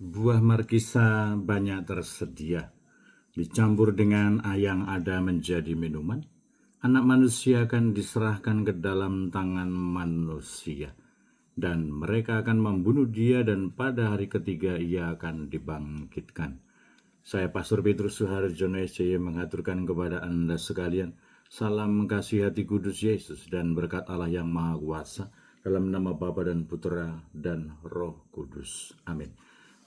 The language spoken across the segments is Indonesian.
Buah markisa banyak tersedia, dicampur dengan yang ada menjadi minuman. Anak manusia akan diserahkan ke dalam tangan manusia, dan mereka akan membunuh dia, dan pada hari ketiga ia akan dibangkitkan. Saya Pastor Petrus Suharjono SCY mengaturkan kepada Anda sekalian salam kasih hati kudus Yesus dan berkat Allah yang Maha Kuasa, dalam nama Bapa dan Putra dan Roh Kudus. Amin.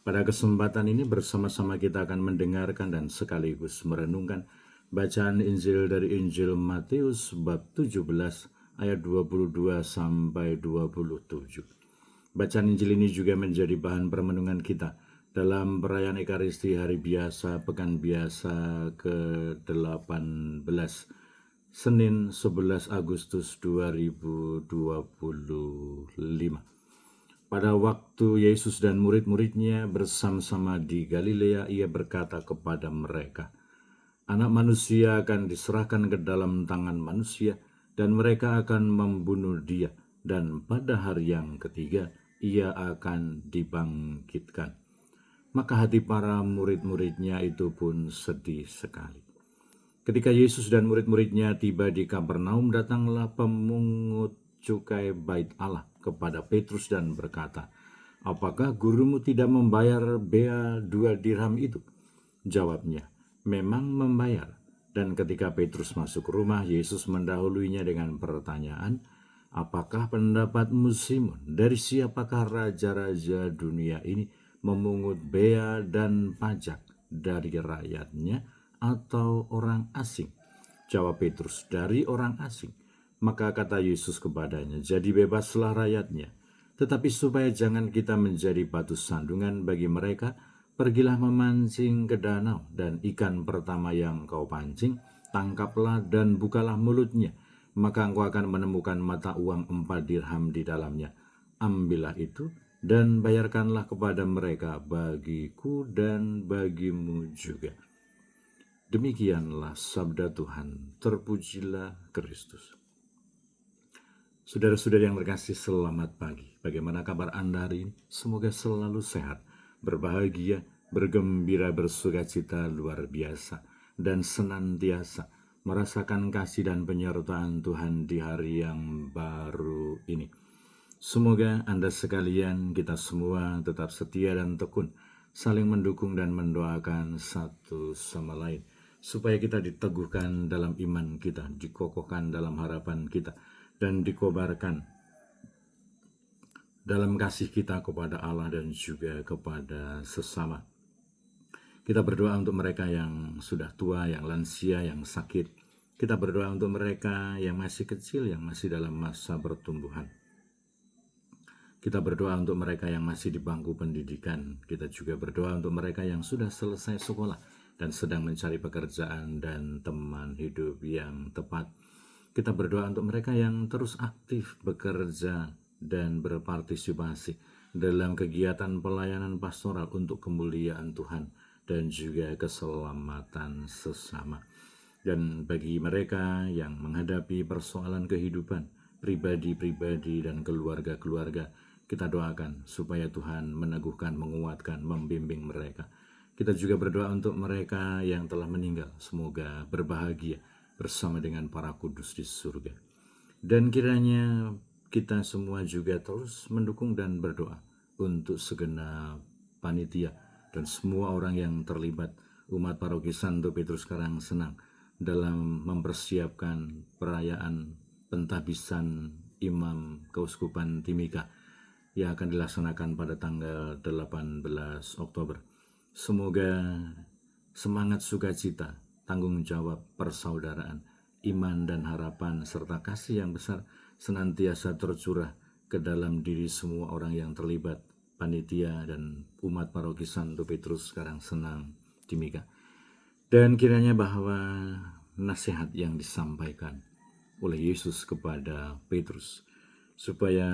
Pada kesempatan ini bersama-sama kita akan mendengarkan dan sekaligus merenungkan bacaan Injil dari Injil Matius bab 17 ayat 22 sampai 27. Bacaan Injil ini juga menjadi bahan permenungan kita dalam perayaan Ekaristi Hari Biasa Pekan Biasa ke-18 Senin 11 Agustus 2025. Pada waktu Yesus dan murid-muridnya bersama-sama di Galilea, ia berkata kepada mereka, "Anak manusia akan diserahkan ke dalam tangan manusia, dan mereka akan membunuh dia, dan pada hari yang ketiga ia akan dibangkitkan." Maka hati para murid-muridnya itu pun sedih sekali. Ketika Yesus dan murid-muridnya tiba di Kapernaum, datanglah pemungut cukai bait Allah kepada Petrus dan berkata, "Apakah gurumu tidak membayar bea 2 dirham itu?" Jawabnya, "Memang membayar." Dan ketika Petrus masuk rumah, Yesus mendahuluinya dengan pertanyaan, "Apakah pendapatmu, Simon? Dari siapakah raja-raja dunia ini memungut bea dan pajak? Dari rakyatnya atau orang asing?" Jawab Petrus, "Dari orang asing." Maka kata Yesus kepadanya, "Jadi bebaslah rakyatnya. Tetapi supaya jangan kita menjadi batu sandungan bagi mereka, pergilah memancing ke danau, dan ikan pertama yang kau pancing, tangkaplah dan bukalah mulutnya. Maka engkau akan menemukan mata uang 4 dirham di dalamnya. Ambillah itu dan bayarkanlah kepada mereka, bagiku dan bagimu juga." Demikianlah sabda Tuhan. Terpujilah Kristus. Saudara-saudari yang terkasih, selamat pagi. Bagaimana kabar Anda hari ini? Semoga selalu sehat, berbahagia, bergembira, bersukacita luar biasa, dan senantiasa merasakan kasih dan penyertaan Tuhan di hari yang baru ini. Semoga Anda sekalian, kita semua tetap setia dan tekun, saling mendukung dan mendoakan satu sama lain, supaya kita diteguhkan dalam iman kita, dikokohkan dalam harapan kita, dan dikobarkan dalam kasih kita kepada Allah dan juga kepada sesama. Kita berdoa untuk mereka yang sudah tua, yang lansia, yang sakit. Kita berdoa untuk mereka yang masih kecil, yang masih dalam masa pertumbuhan. Kita berdoa untuk mereka yang masih di bangku pendidikan. Kita juga berdoa untuk mereka yang sudah selesai sekolah dan sedang mencari pekerjaan dan teman hidup yang tepat. Kita berdoa untuk mereka yang terus aktif bekerja dan berpartisipasi dalam kegiatan pelayanan pastoral untuk kemuliaan Tuhan dan juga keselamatan sesama. Dan bagi mereka yang menghadapi persoalan kehidupan pribadi-pribadi dan keluarga-keluarga, kita doakan supaya Tuhan meneguhkan, menguatkan, membimbing mereka. Kita juga berdoa untuk mereka yang telah meninggal, semoga berbahagia bersama dengan para kudus di surga. Dan kiranya kita semua juga terus mendukung dan berdoa untuk segenap panitia dan semua orang yang terlibat, umat paroki Santo Petrus Karangsenang, dalam mempersiapkan perayaan pentahbisan Imam Keuskupan Timika yang akan dilaksanakan pada tanggal 18 Oktober. Semoga semangat sukacita, tanggung jawab, persaudaraan, iman dan harapan, serta kasih yang besar senantiasa tercurah ke dalam diri semua orang yang terlibat, panitia dan umat paroki Santo Petrus Karangsenang Timika. Dan kiranya bahwa nasihat yang disampaikan oleh Yesus kepada Petrus, supaya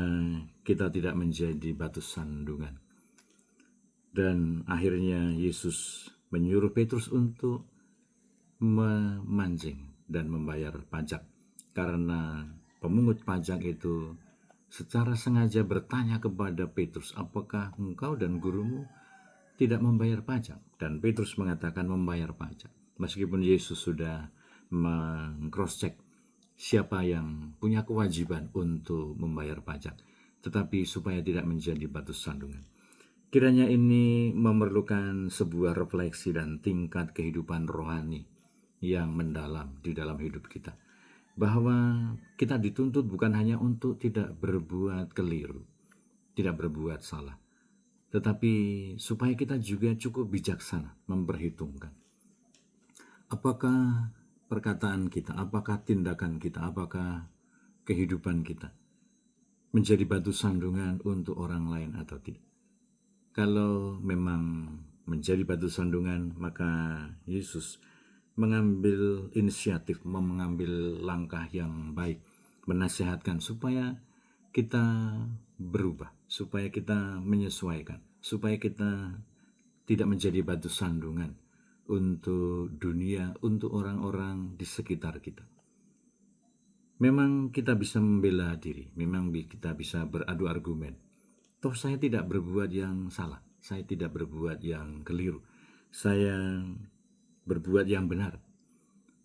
kita tidak menjadi batu sandungan. Dan akhirnya Yesus menyuruh Petrus untuk memancing dan membayar pajak, karena pemungut pajak itu secara sengaja bertanya kepada Petrus, "Apakah engkau dan gurumu tidak membayar pajak. Dan Petrus mengatakan membayar pajak. Meskipun Yesus sudah meng-cross-check siapa yang punya kewajiban untuk membayar pajak, tetapi supaya tidak menjadi batu sandungan. Kiranya ini memerlukan sebuah refleksi dan tingkat kehidupan rohani yang mendalam di dalam hidup kita. Bahwa kita dituntut bukan hanya untuk tidak berbuat keliru, tidak berbuat salah, tetapi supaya kita juga cukup bijaksana memperhitungkan apakah perkataan kita, apakah tindakan kita, apakah kehidupan kita menjadi batu sandungan untuk orang lain atau tidak. Kalau memang menjadi batu sandungan, maka Yesus mengambil inisiatif, mengambil langkah yang baik, menasihatkan supaya kita berubah, supaya kita menyesuaikan, supaya kita tidak menjadi batu sandungan untuk dunia, untuk orang-orang di sekitar kita. Memang kita bisa membela diri, memang kita bisa beradu argumen. Toh saya tidak berbuat yang salah, saya tidak berbuat yang keliru, saya berbuat yang benar.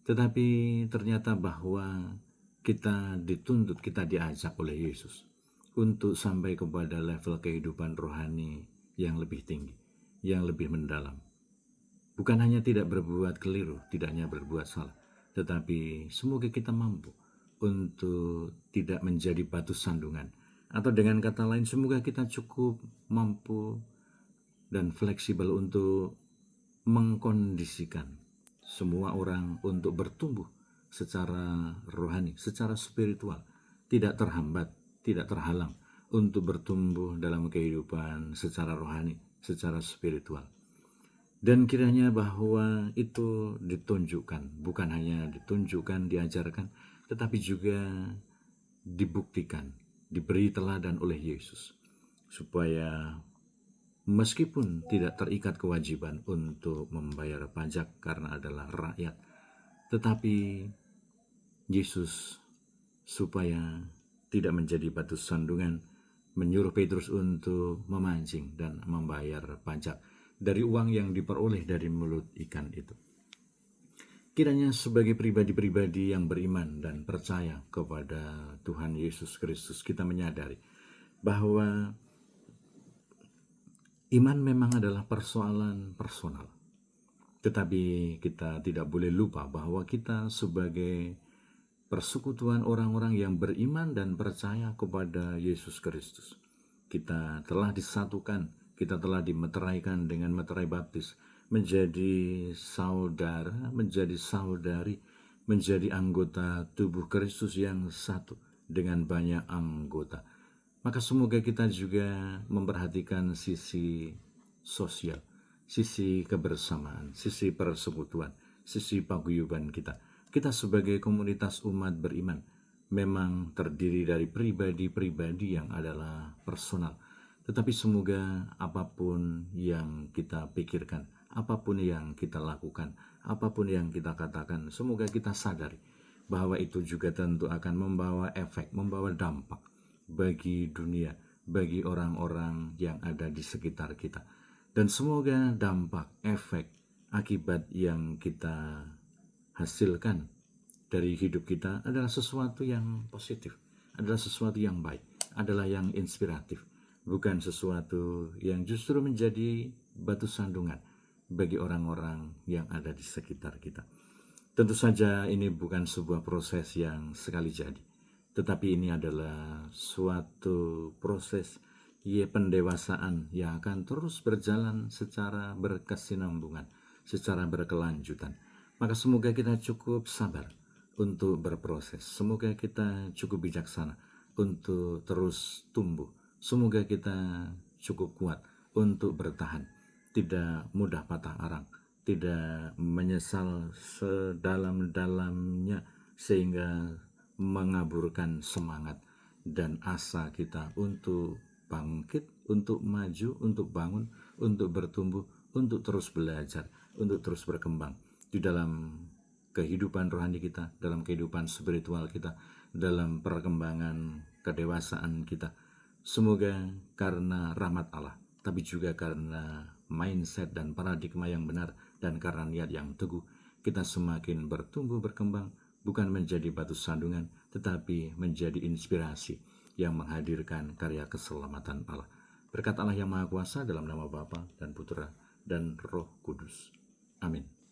Tetapi ternyata bahwa kita dituntut, kita diajak oleh Yesus untuk sampai kepada level kehidupan rohani yang lebih tinggi, yang lebih mendalam. Bukan hanya tidak berbuat keliru, tidak hanya berbuat salah, tetapi semoga kita mampu untuk tidak menjadi batu sandungan. Atau dengan kata lain, semoga kita cukup mampu dan fleksibel untuk mengkondisikan semua orang untuk bertumbuh secara rohani, secara spiritual, tidak terhambat, tidak terhalang untuk bertumbuh dalam kehidupan secara rohani, secara spiritual. Dan kiranya bahwa itu ditunjukkan, bukan hanya ditunjukkan, diajarkan, tetapi juga dibuktikan, diberi teladan oleh Yesus, supaya meskipun tidak terikat kewajiban untuk membayar pajak karena adalah rakyat, tetapi Yesus supaya tidak menjadi batu sandungan menyuruh Petrus untuk memancing dan membayar pajak dari uang yang diperoleh dari mulut ikan itu. Kiranya sebagai pribadi-pribadi yang beriman dan percaya kepada Tuhan Yesus Kristus, kita menyadari bahwa iman memang adalah persoalan personal. Tetapi kita tidak boleh lupa bahwa kita sebagai persekutuan orang-orang yang beriman dan percaya kepada Yesus Kristus, kita telah disatukan, kita telah dimeteraikan dengan meterai baptis, menjadi saudara, menjadi saudari, menjadi anggota tubuh Kristus yang satu dengan banyak anggota. Maka semoga kita juga memperhatikan sisi sosial, sisi kebersamaan, sisi persekutuan, sisi paguyuban kita. Kita sebagai komunitas umat beriman memang terdiri dari pribadi-pribadi yang adalah personal. Tetapi semoga apapun yang kita pikirkan, apapun yang kita lakukan, apapun yang kita katakan, semoga kita sadari bahwa itu juga tentu akan membawa efek, membawa dampak bagi dunia, bagi orang-orang yang ada di sekitar kita. Dan semoga dampak, efek, akibat yang kita hasilkan dari hidup kita adalah sesuatu yang positif, adalah sesuatu yang baik, adalah yang inspiratif, bukan sesuatu yang justru menjadi batu sandungan bagi orang-orang yang ada di sekitar kita. Tentu saja ini bukan sebuah proses yang sekali jadi, tetapi ini adalah suatu proses pendewasaan yang akan terus berjalan secara berkesinambungan, secara berkelanjutan. Maka semoga kita cukup sabar untuk berproses. Semoga kita cukup bijaksana untuk terus tumbuh. Semoga kita cukup kuat untuk bertahan, tidak mudah patah arang, tidak menyesal sedalam-dalamnya sehingga mengaburkan semangat dan asa kita untuk bangkit, untuk maju, untuk bangun, untuk bertumbuh, untuk terus belajar, untuk terus berkembang di dalam kehidupan rohani kita, dalam kehidupan spiritual kita, dalam perkembangan kedewasaan kita. Semoga karena rahmat Allah, tapi juga karena mindset dan paradigma yang benar, dan karena niat yang teguh, kita semakin bertumbuh berkembang, bukan menjadi batu sandungan, tetapi menjadi inspirasi yang menghadirkan karya keselamatan Allah. Berkat Allah yang Maha Kuasa, dalam nama Bapa dan Putra dan Roh Kudus. Amin.